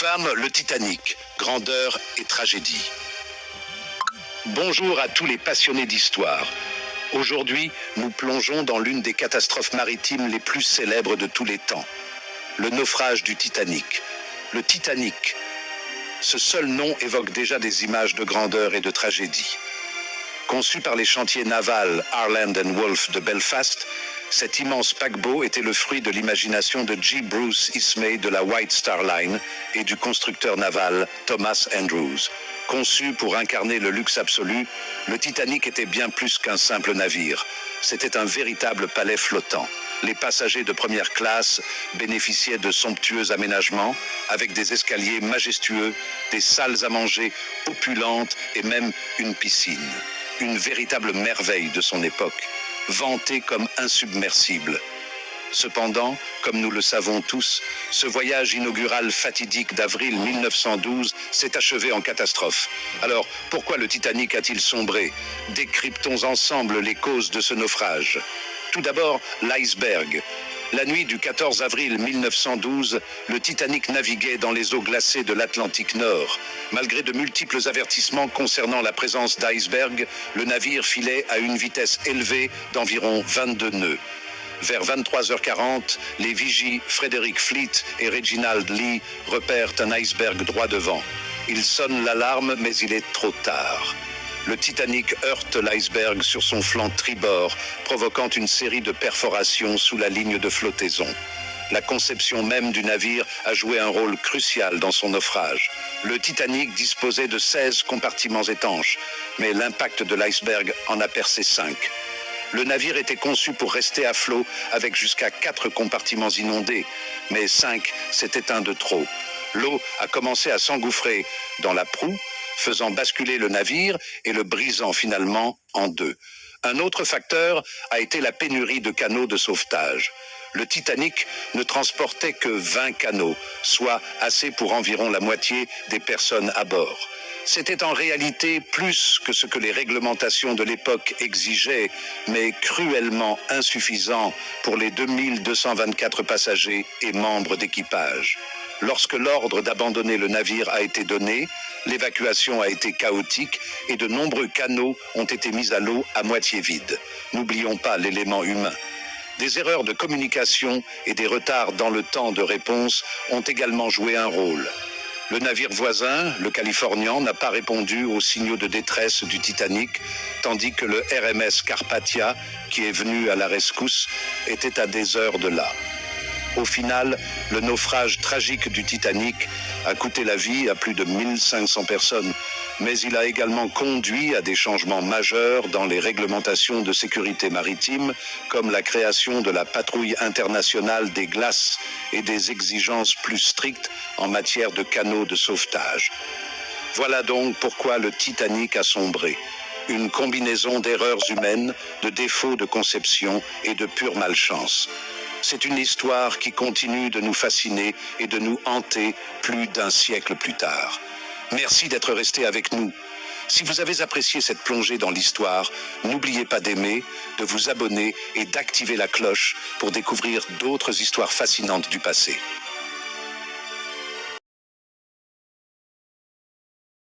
femme, le Titanic, grandeur et tragédie. Bonjour à tous les passionnés d'histoire. Aujourd'hui, nous plongeons dans l'une des catastrophes maritimes les plus célèbres de tous les temps. Le naufrage du Titanic. Le Titanic. Ce seul nom évoque déjà des images de grandeur et de tragédie. Conçu par les chantiers navals Harland & Wolff de Belfast, cet immense paquebot était le fruit de l'imagination de J. Bruce Ismay de la White Star Line et du constructeur naval Thomas Andrews. Conçu pour incarner le luxe absolu, le Titanic était bien plus qu'un simple navire. C'était un véritable palais flottant. Les passagers de première classe bénéficiaient de somptueux aménagements, avec des escaliers majestueux, des salles à manger opulentes et même une piscine. Une véritable merveille de son époque, vantée comme insubmersible. Cependant, comme nous le savons tous, ce voyage inaugural fatidique d'avril 1912 s'est achevé en catastrophe. Alors, pourquoi le Titanic a-t-il sombré? Décryptons ensemble les causes de ce naufrage. Tout d'abord, l'iceberg. La nuit du 14 avril 1912, le Titanic naviguait dans les eaux glacées de l'Atlantique Nord. Malgré de multiples avertissements concernant la présence d'iceberg, le navire filait à une vitesse élevée d'environ 22 nœuds. Vers 23h40, les vigies Frederick Fleet et Reginald Lee repèrent un iceberg droit devant. Ils sonnent l'alarme, mais il est trop tard. Le Titanic heurte l'iceberg sur son flanc tribord, provoquant une série de perforations sous la ligne de flottaison. La conception même du navire a joué un rôle crucial dans son naufrage. Le Titanic disposait de 16 compartiments étanches, mais l'impact de l'iceberg en a percé 5. Le navire était conçu pour rester à flot avec jusqu'à 4 compartiments inondés, mais 5, c'était un de trop. L'eau a commencé à s'engouffrer dans la proue, faisant basculer le navire et le brisant finalement en deux. Un autre facteur a été la pénurie de canaux de sauvetage. Le Titanic ne transportait que 20 canaux, soit assez pour environ la moitié des personnes à bord. C'était en réalité plus que ce que les réglementations de l'époque exigeaient, mais cruellement insuffisant pour les 2224 passagers et membres d'équipage. Lorsque l'ordre d'abandonner le navire a été donné, l'évacuation a été chaotique et de nombreux canaux ont été mis à l'eau à moitié vides. N'oublions pas l'élément humain. Des erreurs de communication et des retards dans le temps de réponse ont également joué un rôle. Le navire voisin, le Californian, n'a pas répondu aux signaux de détresse du Titanic, tandis que le RMS Carpathia, qui est venu à la rescousse, était à des heures de là. Au final, le naufrage tragique du Titanic a coûté la vie à plus de 1500 personnes, mais il a également conduit à des changements majeurs dans les réglementations de sécurité maritime, comme la création de la patrouille internationale des glaces et des exigences plus strictes en matière de canaux de sauvetage. Voilà donc pourquoi le Titanic a sombré. Une combinaison d'erreurs humaines, de défauts de conception et de pure malchance. C'est une histoire qui continue de nous fasciner et de nous hanter plus d'un siècle plus tard. Merci d'être resté avec nous. Si vous avez apprécié cette plongée dans l'histoire, n'oubliez pas d'aimer, de vous abonner et d'activer la cloche pour découvrir d'autres histoires fascinantes du passé.